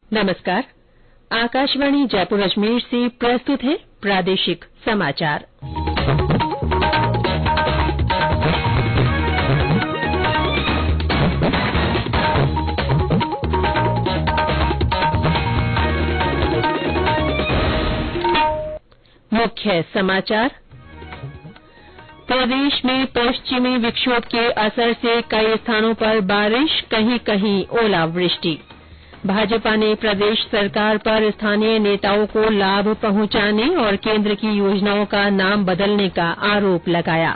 नमस्कार। आकाशवाणी जयपुर अजमेर से प्रस्तुत है प्रादेशिक समाचार। मुख्य समाचार। प्रदेश में पश्चिमी विक्षोभ के असर से कई स्थानों पर बारिश, कहीं कहीं ओलावृष्टि। भाजपा ने प्रदेश सरकार पर स्थानीय नेताओं को लाभ पहुंचाने और केंद्र की योजनाओं का नाम बदलने का आरोप लगाया।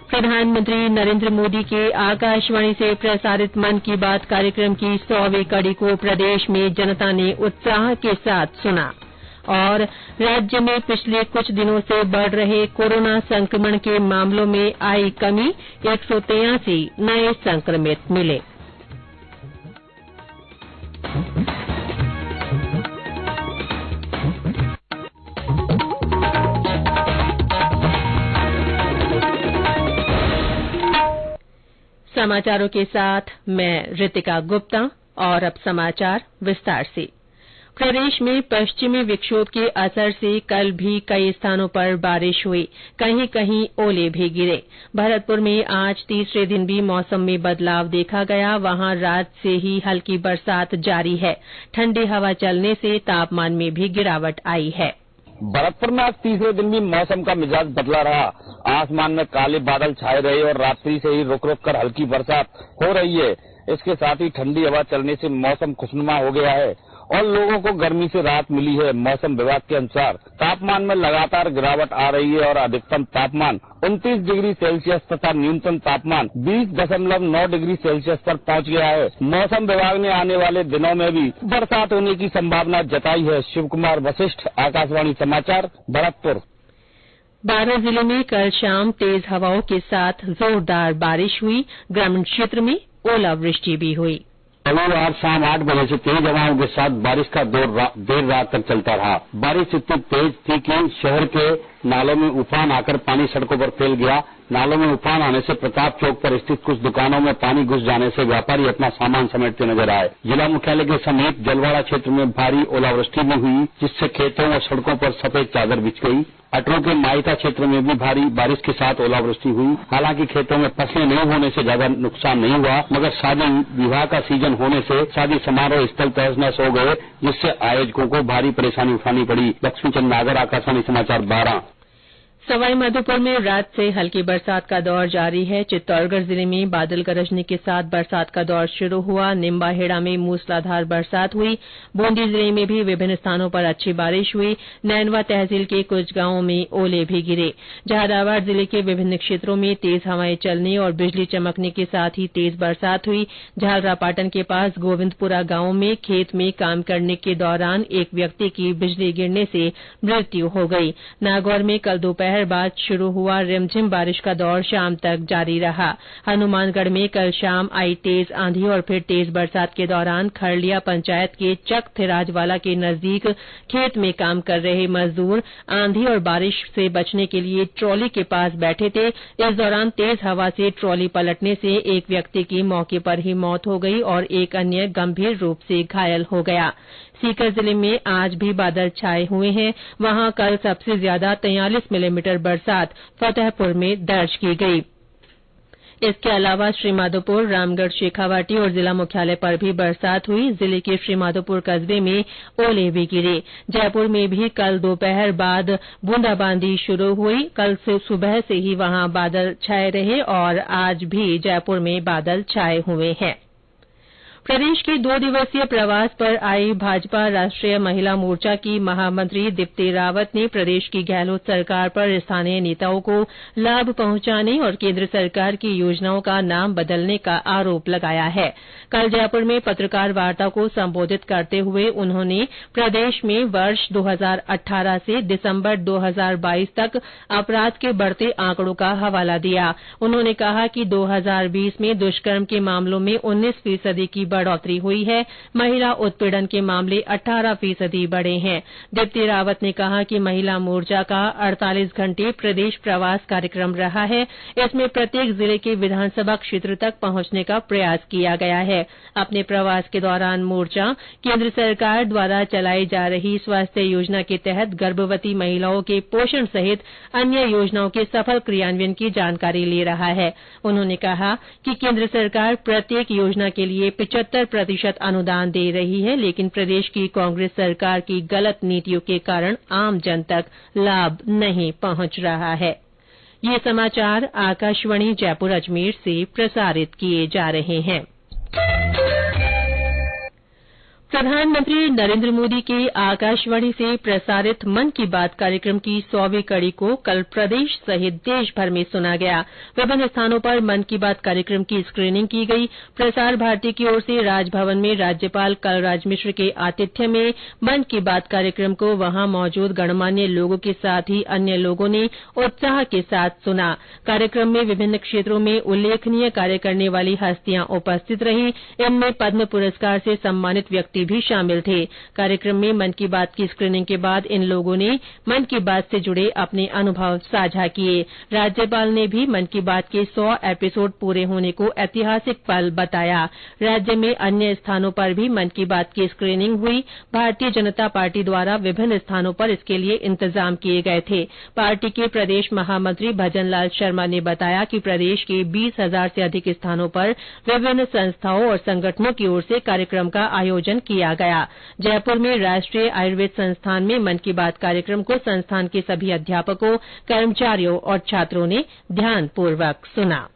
प्रधानमंत्री नरेंद्र मोदी के आकाशवाणी से प्रसारित मन की बात कार्यक्रम की 100वीं कड़ी को प्रदेश में जनता ने उत्साह के साथ सुना। और राज्य में पिछले कुछ दिनों से बढ़ रहे कोरोना संक्रमण के मामलों में आई कमी, 183 नए संक्रमित मिले। समाचारों के साथ मैं रितिका गुप्ता। और अब समाचार विस्तार से। प्रदेश में पश्चिमी विक्षोभ के असर से कल भी कई स्थानों पर बारिश हुई, कहीं कहीं ओले भी गिरे। भरतपुर में आज तीसरे दिन भी मौसम में बदलाव देखा गया। वहां रात से ही हल्की बरसात जारी है। ठंडी हवा चलने से तापमान में भी गिरावट आई है। भरतपुर में आज तीसरे दिन भी मौसम का मिजाज बदला रहा। आसमान में काले बादल छाए रहे और रात्रि से ही रुक रुक कर हल्की बरसात हो रही है। इसके साथ ही ठंडी हवा चलने से मौसम खुशनुमा हो गया है और लोगों को गर्मी से राहत मिली है। मौसम विभाग के अनुसार तापमान में लगातार गिरावट आ रही है और अधिकतम तापमान 29 डिग्री सेल्सियस तथा न्यूनतम तापमान 20.9 डिग्री सेल्सियस पर पहुंच गया है। मौसम विभाग ने आने वाले दिनों में भी बरसात होने की संभावना जताई है। शिव कुमार वशिष्ठ, आकाशवाणी समाचार, भरतपुर। बारां जिले में कल शाम तेज हवाओं के साथ जोरदार बारिश हुई। ग्रामीण क्षेत्र में ओलावृष्टि भी हुई। रविवार शाम 8 बजे से तेज हवाओं के साथ बारिश का दौर देर रात तक चलता रहा। बारिश इतनी तेज थी कि शहर के नालों में उफान आकर पानी सड़कों पर फैल गया। नालों में उफान आने से प्रताप चौक पर स्थित कुछ दुकानों में पानी घुस जाने से व्यापारी अपना सामान समेटते नजर आए। जिला मुख्यालय के समीप जलवाड़ा क्षेत्र में भारी ओलावृष्टि भी हुई, जिससे खेतों और सड़कों पर सफेद चादर बिछ गई। अटरू के माइता क्षेत्र में भी भारी बारिश के साथ ओलावृष्टि हुई। हालांकि खेतों में फसलें नहीं होने से ज्यादा नुकसान नहीं हुआ, मगर शादी विवाह का सीजन होने से शादी समारोह स्थल तहस नहस हो गए, जिससे आयोजकों को भारी परेशानी उठानी पड़ी। लक्ष्मीचंद नागर, आकाशवाणी समाचार, बारां। सवाईमाधोपुर में रात से हल्की बरसात का दौर जारी है। चित्तौड़गढ़ जिले में बादल गरजने के साथ बरसात का दौर शुरू हुआ। निम्बाहेड़ा में मूसलाधार बरसात हुई। बूंदी जिले में भी विभिन्न स्थानों पर अच्छी बारिश हुई। नैनवा तहसील के कुछ गांवों में ओले भी गिरे। जहानाबाद जिले के विभिन्न क्षेत्रों में तेज हवाएं चलने और बिजली चमकने के साथ ही तेज बरसात हुई। झालरापाटन के पास गोविंदपुरा गांव में खेत में काम करने के दौरान एक व्यक्ति की बिजली गिरने से मृत्यु हो गई। नागौर में कल दोपहर बाद शुरू हुआ रिमझिम बारिश का दौर शाम तक जारी रहा। हनुमानगढ़ में कल शाम आई तेज आंधी और फिर तेज बरसात के दौरान खरलिया पंचायत के चक थिराजवाला के नजदीक खेत में काम कर रहे मजदूर आंधी और बारिश से बचने के लिए ट्रॉली के पास बैठे थे। इस दौरान तेज हवा से ट्रॉली पलटने से एक व्यक्ति की मौके पर ही मौत हो गई और एक अन्य गंभीर रूप से घायल हो गया। सीकर जिले में आज भी बादल छाए हुए हैं। वहां कल सबसे ज्यादा 43 मिलीमीटर बरसात फतेहपुर में दर्ज की गई। इसके अलावा श्रीमाधोपुर, रामगढ़, शेखावाटी और जिला मुख्यालय पर भी बरसात हुई। जिले के श्रीमाधोपुर कस्बे में ओले भी गिरे। जयपुर में भी कल दोपहर बाद बूंदाबांदी शुरू हुई। कल से सुबह से ही वहां बादल छाए रहे और आज भी जयपुर में बादल छाए हुए हैं। प्रदेश के 2 दिवसीय प्रवास पर आई भाजपा राष्ट्रीय महिला मोर्चा की महामंत्री दीप्ति रावत ने प्रदेश की गहलोत सरकार पर स्थानीय नेताओं को लाभ पहुंचाने और केंद्र सरकार की योजनाओं का नाम बदलने का आरोप लगाया है। कल जयपुर में पत्रकार वार्ता को संबोधित करते हुए उन्होंने प्रदेश में वर्ष 2018 से दिसंबर 2022 तक अपराध के बढ़ते आंकड़ों का हवाला दिया। उन्होंने कहा कि 2020 में दुष्कर्म के मामलों में 19% की बढ़ोतरी हुई है। महिला उत्पीड़न के मामले 18% बढ़े हैं। दीप्ति रावत ने कहा कि महिला मोर्चा का 48 घंटे प्रदेश प्रवास कार्यक्रम रहा है। इसमें प्रत्येक जिले के विधानसभा क्षेत्र तक पहुंचने का प्रयास किया गया है। अपने प्रवास के दौरान मोर्चा केंद्र सरकार द्वारा चलाई जा रही स्वास्थ्य योजना के तहत गर्भवती महिलाओं के पोषण सहित अन्य योजनाओं के सफल क्रियान्वयन की जानकारी ले रहा है। उन्होंने कहा कि केंद्र सरकार प्रत्येक योजना के लिए 75% अनुदान दे रही है, लेकिन प्रदेश की कांग्रेस सरकार की गलत नीतियों के कारण आमजन तक लाभ नहीं पहुंच रहा है। ये समाचार आकाशवाणी जयपुर अजमेर से प्रसारित किए जा रहे हैं। प्रधानमंत्री नरेंद्र मोदी के आकाशवाणी से प्रसारित मन की बात कार्यक्रम की 100वीं कड़ी को कल प्रदेश सहित देश भर में सुना गया। विभिन्न स्थानों पर मन की बात कार्यक्रम की स्क्रीनिंग की गई। प्रसार भारती की ओर से राजभवन में राज्यपाल कलराज मिश्र के आतिथ्य में मन की बात कार्यक्रम को वहां मौजूद गणमान्य लोगों के साथ ही अन्य लोगों ने उत्साह के साथ सुना। कार्यक्रम में विभिन्न क्षेत्रों में उल्लेखनीय कार्य करने वाली हस्तियां उपस्थित रहीं। इनमें पद्म पुरस्कार से सम्मानित व्यक्ति भी शामिल थे। कार्यक्रम में मन की बात की स्क्रीनिंग के बाद इन लोगों ने मन की बात से जुड़े अपने अनुभव साझा किए। राज्यपाल ने भी मन की बात के 100 एपिसोड पूरे होने को ऐतिहासिक पल बताया। राज्य में अन्य स्थानों पर भी मन की बात की स्क्रीनिंग हुई। भारतीय जनता पार्टी द्वारा विभिन्न स्थानों पर इसके लिए इंतजाम किए गए थे। पार्टी के प्रदेश महामंत्री भजन लाल शर्मा ने बताया कि प्रदेश के 20,000 से अधिक स्थानों पर विभिन्न संस्थाओं और संगठनों की ओर से कार्यक्रम का आयोजन किया गया। जयपुर में राष्ट्रीय आयुर्वेद संस्थान में मन की बात कार्यक्रम को संस्थान के सभी अध्यापकों, कर्मचारियों और छात्रों ने ध्यानपूर्वक सुना।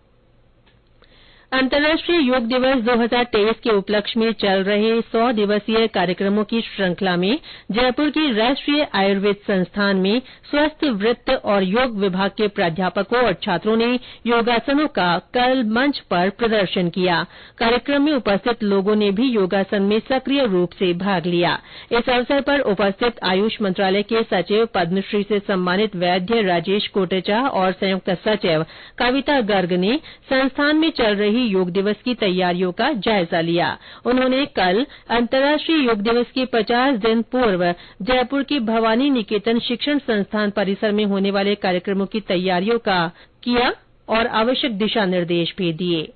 अंतर्राष्ट्रीय योग दिवस 2023 के उपलक्ष्य में चल रहे 100 दिवसीय कार्यक्रमों की श्रृंखला में जयपुर के राष्ट्रीय आयुर्वेद संस्थान में स्वस्थ वृत्त और योग विभाग के प्राध्यापकों और छात्रों ने योगासनों का कल मंच पर प्रदर्शन किया। कार्यक्रम में उपस्थित लोगों ने भी योगासन में सक्रिय रूप से भाग लिया। इस अवसर पर उपस्थित आयुष मंत्रालय के सचिव पद्मश्री से सम्मानित वैद्य राजेश कोटेचा और संयुक्त सचिव कविता गर्ग ने संस्थान में चल रही योग दिवस की तैयारियों का जायजा लिया। उन्होंने कल अंतर्राष्ट्रीय योग दिवस के 50 दिन पूर्व जयपुर के भवानी निकेतन शिक्षण संस्थान परिसर में होने वाले कार्यक्रमों की तैयारियों का किया और आवश्यक दिशा निर्देश भी दिए।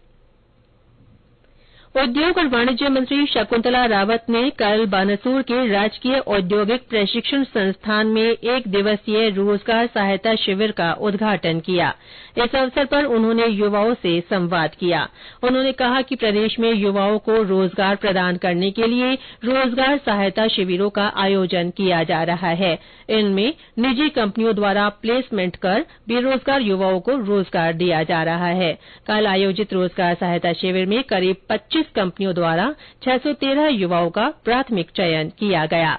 उद्योग और वाणिज्य मंत्री शकुंतला रावत ने कल बानसूर के राजकीय औद्योगिक प्रशिक्षण संस्थान में 1 दिवसीय रोजगार सहायता शिविर का उद्घाटन किया। इस अवसर पर उन्होंने युवाओं से संवाद किया। उन्होंने कहा कि प्रदेश में युवाओं को रोजगार प्रदान करने के लिए रोजगार सहायता शिविरों का आयोजन किया जा रहा है। इनमें निजी कंपनियों द्वारा प्लेसमेंट कर बेरोजगार युवाओं को रोजगार दिया जा रहा है। कल आयोजित रोजगार सहायता शिविर में करीब 25 कंपनियों द्वारा 613 युवाओं का प्राथमिक चयन किया गया।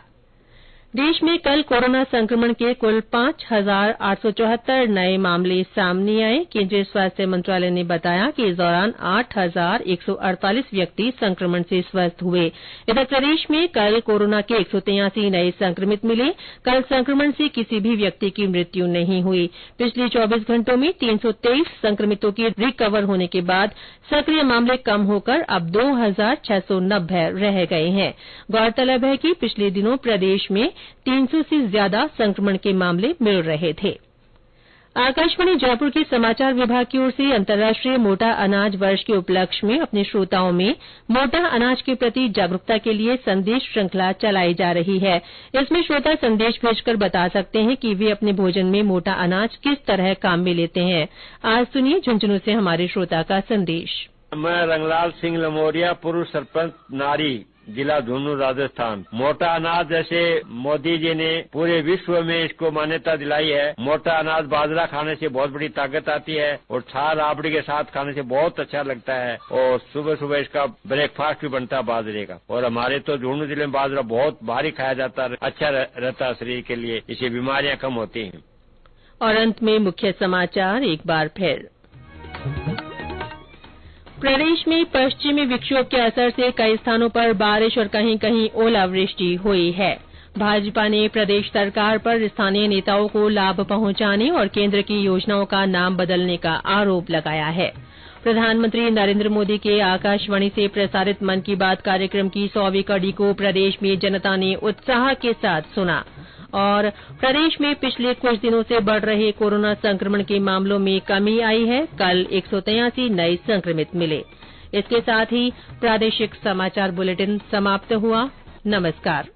देश में कल कोरोना संक्रमण के कुल 5,874 नए मामले सामने आए। केंद्रीय स्वास्थ्य मंत्रालय ने बताया कि इस दौरान 8,148 व्यक्ति संक्रमण से स्वस्थ हुए। इधर प्रदेश में कल कोरोना के 183 नए संक्रमित मिले। कल संक्रमण से किसी भी व्यक्ति की मृत्यु नहीं हुई। पिछले 24 घंटों में 323 संक्रमितों के रिकवर होने के बाद सक्रिय मामले कम होकर अब 2,690 रह गए हैं। गौरतलब है कि पिछले दिनों प्रदेश में 300 से ज्यादा संक्रमण के मामले मिल रहे थे। आकाशवाणी जयपुर के समाचार विभाग की ओर से अंतर्राष्ट्रीय मोटा अनाज वर्ष के उपलक्ष्य में अपने श्रोताओं में मोटा अनाज के प्रति जागरूकता के लिए संदेश श्रृंखला चलाई जा रही है। इसमें श्रोता संदेश भेजकर बता सकते हैं कि वे अपने भोजन में मोटा अनाज किस तरह काम में लेते हैं। आज सुनिए झुंझुनू से हमारे श्रोता का संदेश। मैं रंगलाल सिंह लमोरिया, पूर्व सरपंच नारी, जिला झुंझुनू, राजस्थान। मोटा अनाज जैसे मोदी जी ने पूरे विश्व में इसको मान्यता दिलाई है। मोटा अनाज बाजरा खाने से बहुत बड़ी ताकत आती है और छाछ राबड़ी के साथ खाने से बहुत अच्छा लगता है और सुबह सुबह इसका ब्रेकफास्ट भी बनता है बाजरे का। और हमारे तो झुंझुनू जिले में बाजरा बहुत भारी खाया जाता है, अच्छा रहता है शरीर के लिए, इससे बीमारियां कम होती हैं। और अंत में मुख्य समाचार एक बार फिर। प्रदेश में पश्चिमी विक्षोभ के असर से कई स्थानों पर बारिश और कहीं कहीं ओलावृष्टि हुई है। भाजपा ने प्रदेश सरकार पर स्थानीय नेताओं को लाभ पहुंचाने और केंद्र की योजनाओं का नाम बदलने का आरोप लगाया है। प्रधानमंत्री नरेंद्र मोदी के आकाशवाणी से प्रसारित मन की बात कार्यक्रम की 100वीं कड़ी को प्रदेश में जनता ने उत्साह के साथ सुना। और प्रदेश में पिछले कुछ दिनों से बढ़ रहे कोरोना संक्रमण के मामलों में कमी आई है। कल 183 नए संक्रमित मिले। इसके साथ ही प्रादेशिक समाचार बुलेटिन समाप्त हुआ। नमस्कार।